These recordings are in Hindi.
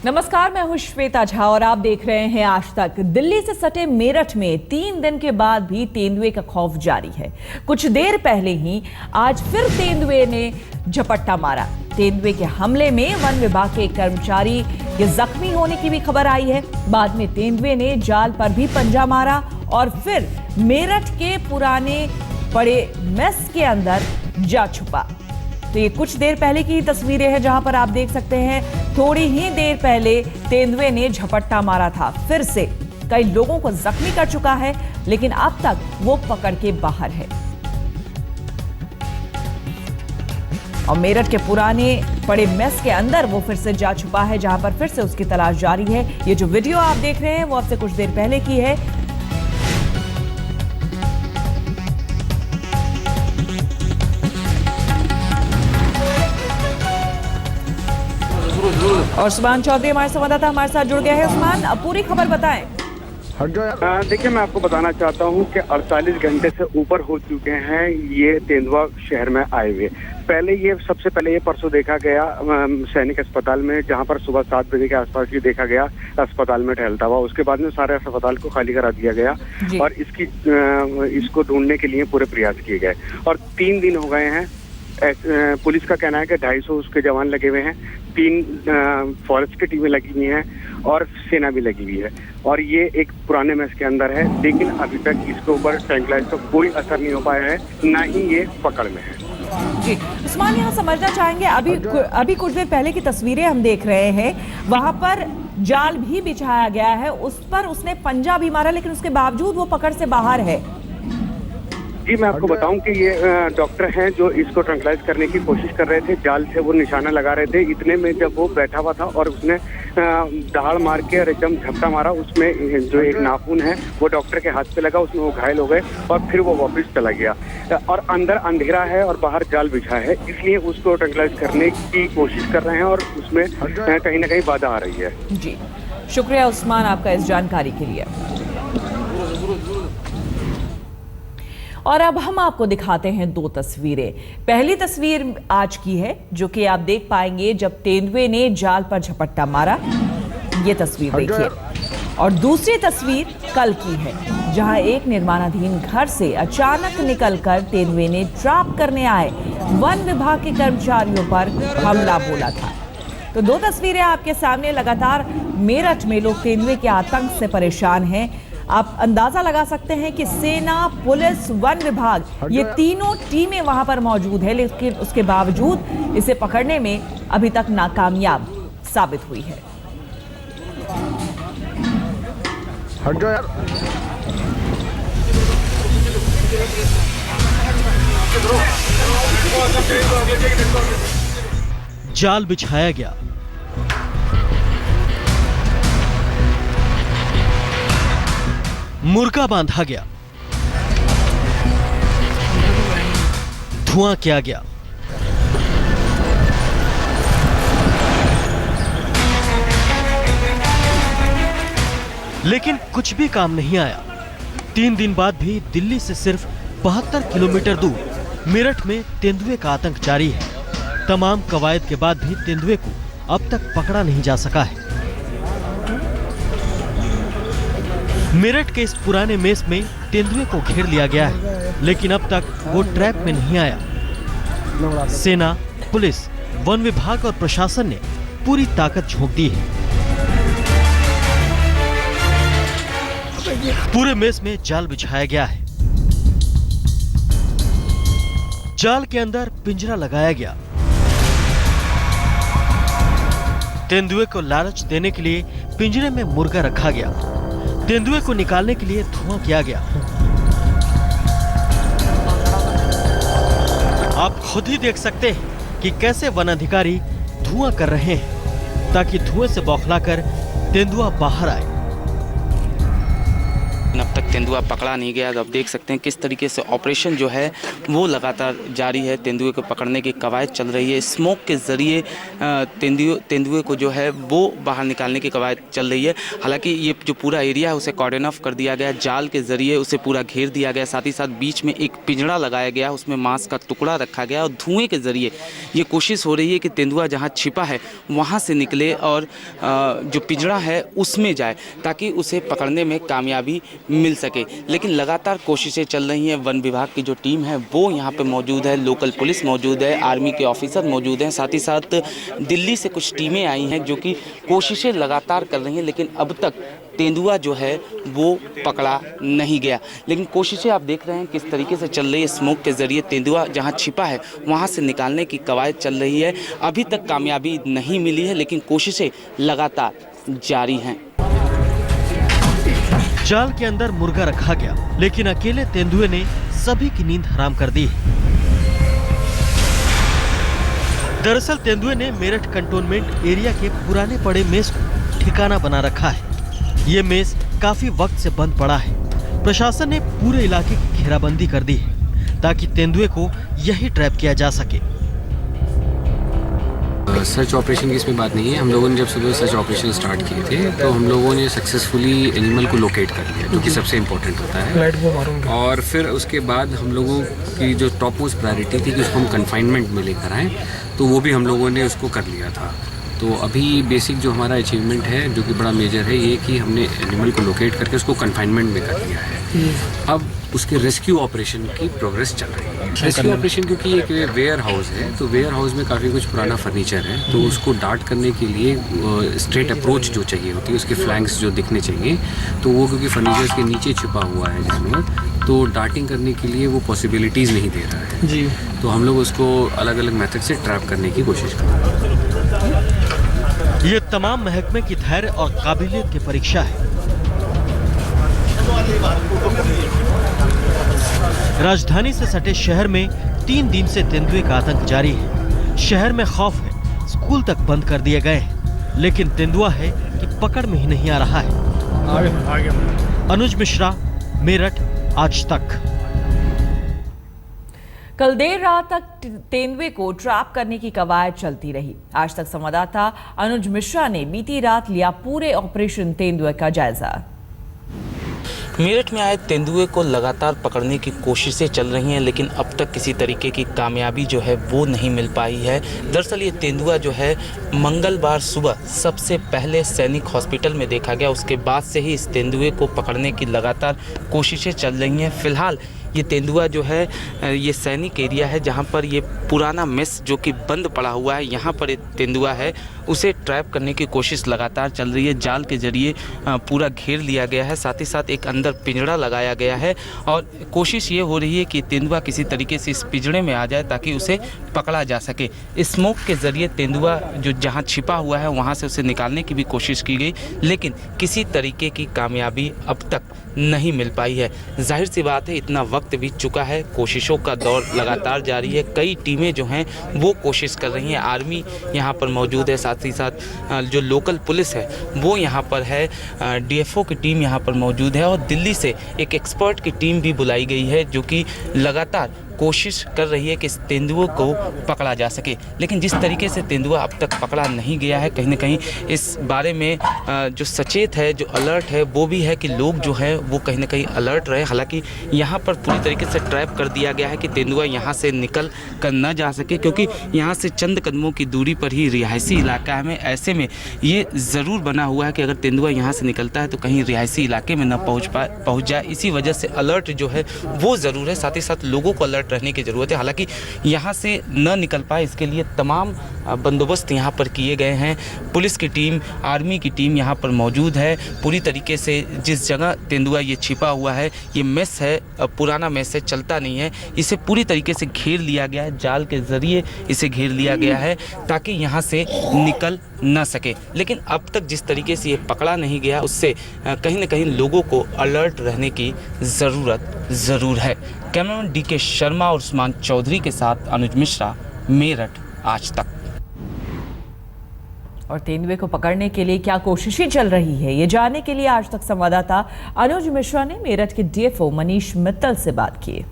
नमस्कार, मैं हूं श्वेता झा और आप देख रहे हैं आज तक। दिल्ली से सटे मेरठ में 3 दिन के बाद भी तेंदुए का खौफ जारी है। कुछ देर पहले ही आज फिर तेंदुए ने झपट्टा मारा। तेंदुए के हमले में वन विभाग के एक कर्मचारी के जख्मी होने की भी खबर आई है। बाद में तेंदुए ने जाल पर भी पंजा मारा और फिर मेरठ के पुराने बड़े मेस के अंदर जा छुपा। तो ये कुछ देर पहले की तस्वीरें हैं जहां पर आप देख सकते हैं थोड़ी ही देर पहले तेंदुए ने झपट्टा मारा था। फिर से कई लोगों को जख्मी कर चुका है, लेकिन अब तक वो पकड़ के बाहर है। और मेरठ के पुराने बड़े मेस के अंदर वो फिर से जा छुपा है, जहां पर फिर से उसकी तलाश जारी है। ये जो वीडियो आप देख रहे हैं वो अब से कुछ देर पहले की है। और उस्मान चौधरी हमारे संवाददाता हमारे साथ जुड़ गया है। उस्मान, अब पूरी खबर बताएं। देखिए, मैं आपको बताना चाहता हूं कि 48 घंटे से ऊपर हो चुके हैं ये तेंदुआ शहर में आए हुए। सबसे पहले ये परसों देखा गया सैनिक अस्पताल में, जहां पर सुबह 7 बजे के आसपास ये देखा गया अस्पताल में टहलता हुआ। उसके बाद में सारे अस्पताल को खाली करा दिया गया और इसको ढूंढने के लिए पूरे प्रयास किए गए। और 3 दिन हो गए हैं। पुलिस का कहना है कि 250 उसके जवान लगे हुए हैं, 3 फॉरेस्ट की टीमें लगी हुई हैं और सेना भी लगी हुई है। और ये एक पुराने मेस के अंदर है, लेकिन अभी तक इसके ऊपर ट्रैंक्विलाइजर का कोई असर नहीं हो पाया है, ना ही ये पकड़ में है। जी उस्मान, यहाँ समझना चाहेंगे, अभी कुछ देर पहले की तस्वीरें हम देख रहे हैं, वहां पर जाल भी बिछाया गया है, उस पर उसने पंजा भी मारा, लेकिन उसके बावजूद वो पकड़ से बाहर है। जी, मैं आपको बताऊं कि ये डॉक्टर हैं जो इसको ट्रैंक्विलाइज करने की कोशिश कर रहे थे। जाल से वो निशाना लगा रहे थे। इतने में जब वो बैठा हुआ था और उसने दहाड़ मार के एकदम झपटा मारा, उसमें जो एक नाखून है वो डॉक्टर के हाथ पे लगा, उसमें वो घायल हो गए और फिर वो वापस चला गया। और अंदर अंधेरा है और बाहर जाल बिछा है, इसलिए उसको ट्रैंक्विलाइज करने की कोशिश कर रहे हैं और उसमें कहीं ना कहीं बाधा आ रही है। जी, शुक्रिया उस्मान आपका इस जानकारी के लिए। और अब हम आपको दिखाते हैं 2 तस्वीरें। पहली तस्वीर आज की है, जो कि आप देख पाएंगे जब तेंदुए ने जाल पर झपट्टा मारा। ये तस्वीर देखिए। और दूसरी तस्वीर कल की है, जहां एक निर्माणाधीन घर से अचानक निकलकर तेंदुए ने ट्रैप करने आए वन विभाग के कर्मचारियों पर हमला बोला था। तो 2 तस्वीरें आपके सामने। लगातार मेरठ में लोग तेंदुए के आतंक से परेशान हैं। आप अंदाजा लगा सकते हैं कि सेना, पुलिस, वन विभाग, ये तीनों टीमें वहां पर मौजूद है, लेकिन उसके बावजूद इसे पकड़ने में अभी तक नाकामयाब साबित हुई है। जाल बिछाया गया, मुर्गा बांधा गया, धुआं किया गया, लेकिन कुछ भी काम नहीं आया। 3 दिन बाद भी दिल्ली से सिर्फ 72 किलोमीटर दूर मेरठ में तेंदुए का आतंक जारी है। तमाम कवायद के बाद भी तेंदुए को अब तक पकड़ा नहीं जा सका है। मेरठ के इस पुराने मेस में तेंदुए को घेर लिया गया है, लेकिन अब तक वो ट्रैप में नहीं आया। सेना, पुलिस, वन विभाग और प्रशासन ने पूरी ताकत झोंक दी है। पूरे मेस में जाल बिछाया गया है। जाल के अंदर पिंजरा लगाया गया। तेंदुए को लालच देने के लिए पिंजरे में मुर्गा रखा गया। तेंदुए को निकालने के लिए धुआं किया गया। आप खुद ही देख सकते हैं कि कैसे वन अधिकारी धुआं कर रहे हैं, ताकि धुएं से बौखलाकर तेंदुआ बाहर आए। अब तक तेंदुआ पकड़ा नहीं गया। अब देख सकते हैं किस तरीके से ऑपरेशन जो है वो लगातार जारी है। तेंदुए को पकड़ने की कवायद चल रही है। स्मोक के ज़रिए तेंदुए को जो है वो बाहर निकालने की कवायद चल रही है। हालांकि ये जो पूरा एरिया है उसे कॉर्डन ऑफ कर दिया गया, जाल के ज़रिए उसे पूरा घेर दिया गया। साथ ही साथ बीच में एक पिंजड़ा लगाया गया, उसमें मांस का टुकड़ा रखा गया और धुएँ के ज़रिए ये कोशिश हो रही है कि तेंदुआ जहाँ छिपा है वहाँ से निकले और जो पिंजड़ा है उसमें जाए ताकि उसे पकड़ने में कामयाबी मिल सके। लेकिन लगातार कोशिशें चल रही हैं। वन विभाग की जो टीम है वो यहाँ पे मौजूद है, लोकल पुलिस मौजूद है, आर्मी के ऑफिसर मौजूद हैं, साथ ही साथ दिल्ली से कुछ टीमें आई हैं जो कि कोशिशें लगातार कर रही हैं। लेकिन अब तक तेंदुआ जो है वो पकड़ा नहीं गया। लेकिन कोशिशें आप देख रहे हैं किस तरीके से चल रही है। स्मोक के ज़रिए तेंदुआ जहां छिपा है वहां से निकालने की कवायद चल रही है। अभी तक कामयाबी नहीं मिली है लेकिन कोशिशें लगातार जारी हैं। जाल के अंदर मुर्गा रखा गया लेकिन अकेले तेंदुए ने सभी की नींद हराम कर दी। दरअसल तेंदुए ने मेरठ कंटोनमेंट एरिया के पुराने पड़े मेस को ठिकाना बना रखा है। ये मेस काफी वक्त से बंद पड़ा है। प्रशासन ने पूरे इलाके की घेराबंदी कर दी है ताकि तेंदुए को यही ट्रैप किया जा सके। सर्च ऑपरेशन की इसमें बात नहीं है। हम लोगों ने जब सुबह सर्च ऑपरेशन स्टार्ट किए थे तो हम लोगों ने सक्सेसफुली एनिमल को लोकेट कर लिया, जो कि सबसे इम्पोर्टेंट होता है। और फिर उसके बाद हम लोगों की जो टॉप मोस्ट प्रायोरिटी थी कि उसको हम कन्फाइनमेंट में लेकर आएँ, तो वो भी हम लोगों ने उसको कर लिया था। तो अभी बेसिक जो हमारा अचीवमेंट है जो कि बड़ा मेजर है ये कि हमने एनिमल को लोकेट करके उसको कन्फाइनमेंट में कर दिया है। अब उसके रेस्क्यू ऑपरेशन की प्रोग्रेस चल रही है। रेस्क्यू ऑपरेशन क्योंकि एक वेयर हाउस है तो वेयर हाउस में काफ़ी कुछ पुराना फर्नीचर है, तो उसको डार्ट करने के लिए स्ट्रेट अप्रोच जो चाहिए होती है, उसके फ्लैंक्स जो दिखने चाहिए, तो वो क्योंकि फर्नीचर के नीचे छुपा हुआ है जानवर, तो डार्टिंग करने के लिए वो पॉसिबिलिटीज़ नहीं दे रहा है जी। तो हम लोग उसको अलग अलग मेथड से ट्रैप करने की कोशिश कर रहे हैं। ये तमाम महकमे की धैर्य और काबिलियत की परीक्षा है। राजधानी से सटे शहर में 3 दिन से तेंदुए का आतंक जारी है। शहर में खौफ है, स्कूल तक बंद कर दिए गए हैं, लेकिन तेंदुआ है कि पकड़ में ही नहीं आ रहा है। अनुज मिश्रा, मेरठ, आज तक। कल देर रात तक तेंदुए को ट्रैप करने की कवायद चलती रही। आज तक संवाददाता अनुज मिश्रा ने बीती रात लिया पूरे ऑपरेशन तेंदुए का जायजा। मेरठ में आए तेंदुए को लगातार पकड़ने की कोशिशें चल रही हैं लेकिन अब तक किसी तरीके की कामयाबी जो है वो नहीं मिल पाई है। दरअसल ये तेंदुआ जो है मंगलवार सुबह सबसे पहले सैनिक हॉस्पिटल में देखा गया, उसके बाद से ही इस तेंदुए को पकड़ने की लगातार कोशिशें चल रही हैं। फिलहाल ये तेंदुआ जो है ये सैनिक एरिया है जहाँ पर ये पुराना मेस जो कि बंद पड़ा हुआ है, यहाँ पर एक तेंदुआ है, उसे ट्रैप करने की कोशिश लगातार चल रही है। जाल के जरिए पूरा घेर लिया गया है, साथ ही साथ एक अंदर पिंजड़ा लगाया गया है और कोशिश ये हो रही है कि तेंदुआ किसी तरीके से इस पिंजड़े में आ जाए ताकि उसे पकड़ा जा सके। स्मोक के ज़रिए तेंदुआ जो जहाँ छिपा हुआ है वहाँ से उसे निकालने की भी कोशिश की गई लेकिन किसी तरीके की कामयाबी अब तक नहीं मिल पाई है। जाहिर सी बात है इतना वक्त बीत चुका है, कोशिशों का दौर लगातार जारी है। कई टीमें जो हैं वो कोशिश कर रही हैं, आर्मी यहाँ पर मौजूद है, साथ ही साथ जो लोकल पुलिस है वो यहाँ पर है, डीएफओ की टीम यहाँ पर मौजूद है और दिल्ली से एक एक्सपर्ट की टीम भी बुलाई गई है जो कि लगातार कोशिश कर रही है कि इस तेंदुए को पकड़ा जा सके। लेकिन जिस तरीके से तेंदुआ अब तक पकड़ा नहीं गया है, कहीं ना कहीं इस बारे में जो सचेत है, जो अलर्ट है वो भी है कि लोग जो है वो कहीं ना कहीं अलर्ट रहे। हालांकि यहाँ पर पूरी तरीके से ट्रैप कर दिया गया है कि तेंदुआ यहाँ से निकल कर न जा सके क्योंकि यहाँ से चंद कदमों की दूरी पर ही रिहायशी इलाका है। ऐसे में ये ज़रूर बना हुआ है कि अगर तेंदुआ यहाँ से निकलता है तो कहीं रिहायशी इलाके में न पहुँच जाए। इसी वजह से अलर्ट जो है वो ज़रूर है, साथ ही साथ लोगों को अलर्ट रहने की ज़रूरत है। हालांकि यहाँ से न निकल पाए इसके लिए तमाम बंदोबस्त यहाँ पर किए गए हैं। पुलिस की टीम, आर्मी की टीम यहाँ पर मौजूद है। पूरी तरीके से जिस जगह तेंदुआ ये छिपा हुआ है, ये मेस है, पुराना मेस है, चलता नहीं है, इसे पूरी तरीके से घेर लिया गया है, जाल के ज़रिए इसे घेर लिया गया है ताकि यहाँ से निकल न सके। लेकिन अब तक जिस तरीके से ये पकड़ा नहीं गया उससे कहीं ना कहीं लोगों को अलर्ट रहने की ज़रूरत ज़रूर है। कैमरामैन डीके शर्मा और उस्मान चौधरी के साथ अनुज मिश्रा, मेरठ, आज तक। और तेंदुए को पकड़ने के लिए क्या कोशिशें चल रही है, ये जानने के लिए आज तक संवाददाता अनुज मिश्रा ने मेरठ के डीएफओ मनीष मित्तल से बात की।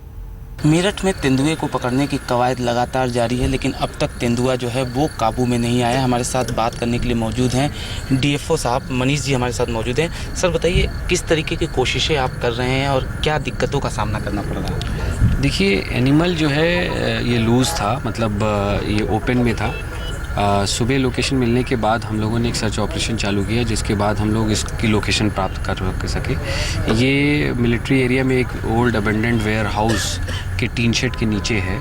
मेरठ में तेंदुए को पकड़ने की कवायद लगातार जारी है, लेकिन अब तक तेंदुआ जो है वो काबू में नहीं आया। हमारे साथ बात करने के लिए मौजूद हैं डीएफओ साहब मनीष जी हमारे साथ मौजूद हैं। सर बताइए, किस तरीके की कोशिशें आप कर रहे हैं और क्या दिक्कतों का सामना करना पड़ रहा है? देखिए, एनिमल जो है ये लूज़ था, मतलब ये ओपन में था। सुबह लोकेशन मिलने के बाद हम लोगों ने एक सर्च ऑपरेशन चालू किया, जिसके बाद हम लोग इसकी लोकेशन प्राप्त कर सके। ये मिलिट्री एरिया में एक ओल्ड अबेंडेंट वेयर हाउस के टीन शेड के नीचे है,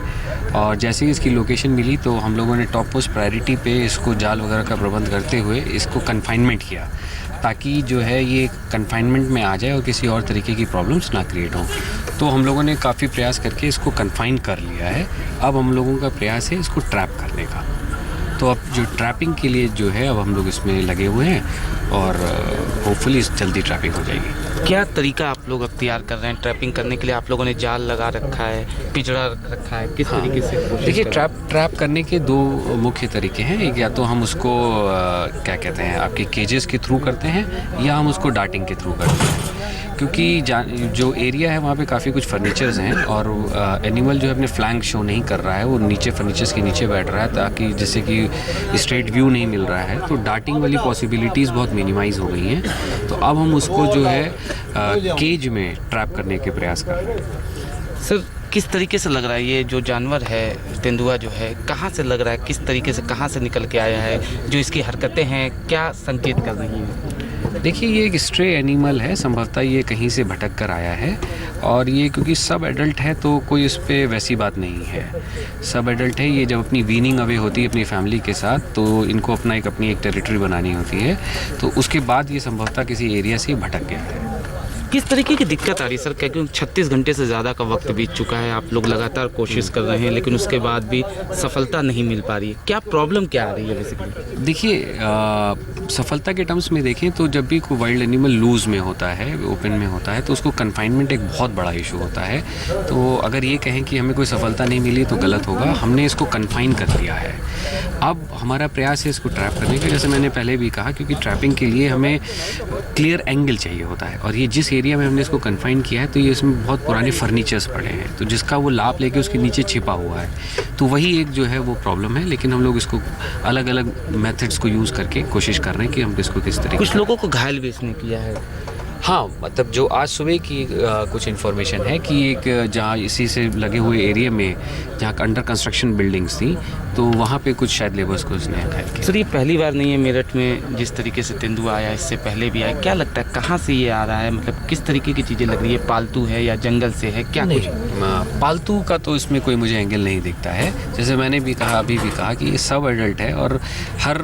और जैसे ही इसकी लोकेशन मिली तो हम लोगों ने टॉप पोस्ट प्रायोरिटी पे इसको जाल वगैरह का प्रबंध करते हुए इसको कन्फाइनमेंट किया, ताकि जो है ये कन्फाइनमेंट में आ जाए और किसी और तरीके की प्रॉब्लम्स ना क्रिएट हों। तो हम लोगों ने काफ़ी प्रयास करके इसको कन्फाइन कर लिया है। अब हम लोगों का प्रयास है इसको ट्रैप करने का। तो अब जो ट्रैपिंग के लिए जो है अब हम लोग इसमें लगे हुए हैं, और होपफुली जल्दी ट्रैपिंग हो जाएगी। क्या तरीका आप लोग अख्तियार कर रहे हैं ट्रैपिंग करने के लिए? आप लोगों ने जाल लगा रखा है, पिंजरा रखा है, किस तरीके से? देखिए, ट्रैप करने के दो मुख्य तरीके हैं। एक, या तो हम उसको क्या कहते हैं, आपके केजेस के थ्रू करते हैं, या हम उसको डार्टिंग के थ्रू करते हैं। क्योंकि जो एरिया है वहाँ पे काफ़ी कुछ फर्नीचर्स हैं, और एनिमल जो है अपने फ्लैंक शो नहीं कर रहा है, वो नीचे फर्नीचर्स के नीचे बैठ रहा है, ताकि जिससे कि स्ट्रेट व्यू नहीं मिल रहा है। तो डार्टिंग वाली पॉसिबिलिटीज़ बहुत मिनिमाइज हो गई हैं। तो अब हम उसको जो है केज में ट्रैप करने के प्रयास कर रहे हैं। सर, किस तरीके से लग रहा है ये जो जानवर है तेंदुआ जो है, कहाँ से लग रहा है, किस तरीके से कहाँ से निकल के आया है? जो इसकी हरकतें हैं क्या संकेत कर रही हैं? देखिए, ये एक स्ट्रे एनिमल है, संभवतः ये कहीं से भटक कर आया है, और ये क्योंकि सब एडल्ट है तो कोई इस पर वैसी बात नहीं है। सब एडल्ट है, ये जब अपनी वीनिंग अवे होती है अपनी फैमिली के साथ, तो इनको अपनी एक टेरिटरी बनानी होती है, तो उसके बाद ये संभवतः किसी एरिया से भटक गया है। किस तरीके की दिक्कत आ रही है सर? क्योंकि 36 घंटे से ज़्यादा का वक्त बीत चुका है, आप लोग लगातार कोशिश कर रहे हैं, लेकिन उसके बाद भी सफलता नहीं मिल पा रही है। क्या प्रॉब्लम क्या आ रही है बेसिकली? देखिए, सफलता के टर्म्स में देखें तो जब भी कोई वाइल्ड एनिमल लूज़ में होता है, ओपन में होता है, तो उसको कन्फाइनमेंट एक बहुत बड़ा इशू होता है। तो अगर ये कहें कि हमें कोई सफलता नहीं मिली तो गलत होगा। हमने इसको कन्फाइन कर दिया है। अब हमारा प्रयास है इसको ट्रैप करने का, जैसे मैंने पहले भी कहा, क्योंकि ट्रैपिंग के लिए हमें क्लियर एंगल चाहिए होता है, और ये जिस एरिया में हमने इसको कन्फाइन किया है तो ये इसमें बहुत पुराने फर्नीचर्स पड़े हैं, तो जिसका वो लाभ लेके उसके नीचे छिपा हुआ है। तो वही एक जो है वो प्रॉब्लम है, लेकिन हम लोग इसको अलग अलग मेथड्स को यूज़ करके कोशिश कर रहे हैं कि हम इसको किस तरीके। कुछ लोगों को घायल भी इसने किया है। हाँ, मतलब जो आज सुबह की कुछ इन्फॉर्मेशन है कि एक जहाँ इसी से लगे हुए एरिया में जहाँ अंडर कंस्ट्रक्शन बिल्डिंग्स थी, तो वहाँ पे कुछ शायद लेबर्स को उसने घायल किया। सर, ये पहली बार नहीं है मेरठ में जिस तरीके से तेंदुआ आया, इससे पहले भी आया। क्या लगता है कहाँ से ये आ रहा है? मतलब किस तरीके की चीज़ें लग रही है? पालतू है या जंगल से है, क्या कुछ? पालतू का तो इसमें कोई मुझे एंगल नहीं दिखता है। जैसे मैंने भी कहा, अभी भी कहा, कि ये सब एडल्ट है, और हर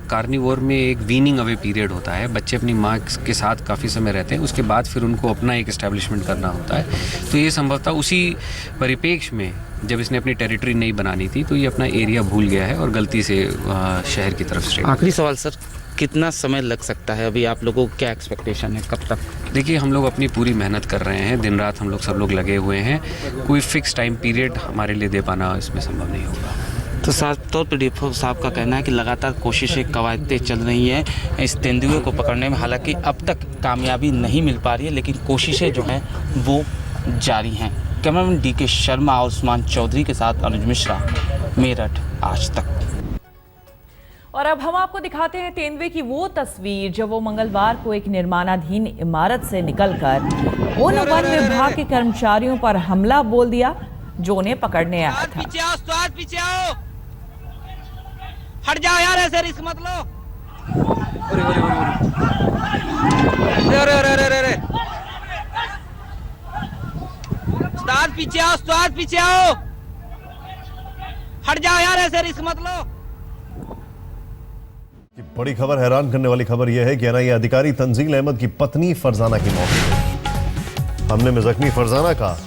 कार्निवोर में एक वीनिंग अवे पीरियड होता है। बच्चे अपनी माँ के साथ काफ़ी समय रहते हैं, उसके बाद फिर उनको अपना एक एस्टेब्लिशमेंट करना होता है। तो ये संभवतः उसी परिप्रेक्ष्य में जब इसने अपनी टेरिटरी नहीं बनानी थी, तो ये अपना एरिया भूल गया है और गलती से शहर की तरफ से। आखिरी सवाल सर, कितना समय लग सकता है? अभी आप लोगों को क्या एक्सपेक्टेशन है, कब तक? देखिए, हम लोग अपनी पूरी मेहनत कर रहे हैं, दिन रात हम लोग सब लोग लगे हुए हैं। कोई फिक्स टाइम पीरियड हमारे लिए दे पाना इसमें संभव नहीं होगा। तो साफ तौर पर डीएफओ साहब का कहना है कि लगातार कोशिशें, कवायदें चल रही हैं इस तेंदुए को पकड़ने में। हालांकि अब तक कामयाबी नहीं मिल पा रही है, लेकिन कोशिशें जो हैं वो जारी हैं। कैमरामैन डीके शर्मा और उस्मान चौधरी के साथ अनुज मिश्रा, मेरठ आज तक। और अब हम आपको दिखाते हैं तेंदुए की वो तस्वीर जब वो मंगलवार को एक निर्माणाधीन इमारत से निकलकर उन वन विभाग के कर्मचारियों पर हमला बोल दिया जो उन्हें पकड़ने आया था। पीछे आओ, हट जाओ यार, ऐसे रिस्क मत लो। अरे उस्ताद पीछे आओ, उस्ताद पीछे आओ, हट जाओ यार, ऐसे रिस्क मत लो। बड़ी खबर, हैरान करने वाली खबर यह है कि एनआईए अधिकारी तंजील अहमद की पत्नी फरजाना की मौत हो गई। हमले में जख्मी फरजाना का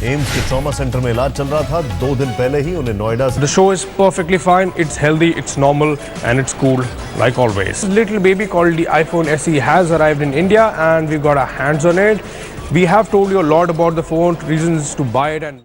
एम्स के ट्रॉमा सेंटर में इलाज चल रहा था। 2 दिन पहले ही उन्हें नोएडा से। The show is perfectly fine. It's healthy, it's normal, and it's cool like always. Little baby called the iPhone SE has arrived in India, and we got our hands on it. We have told you a lot about the phone, reasons to buy it, and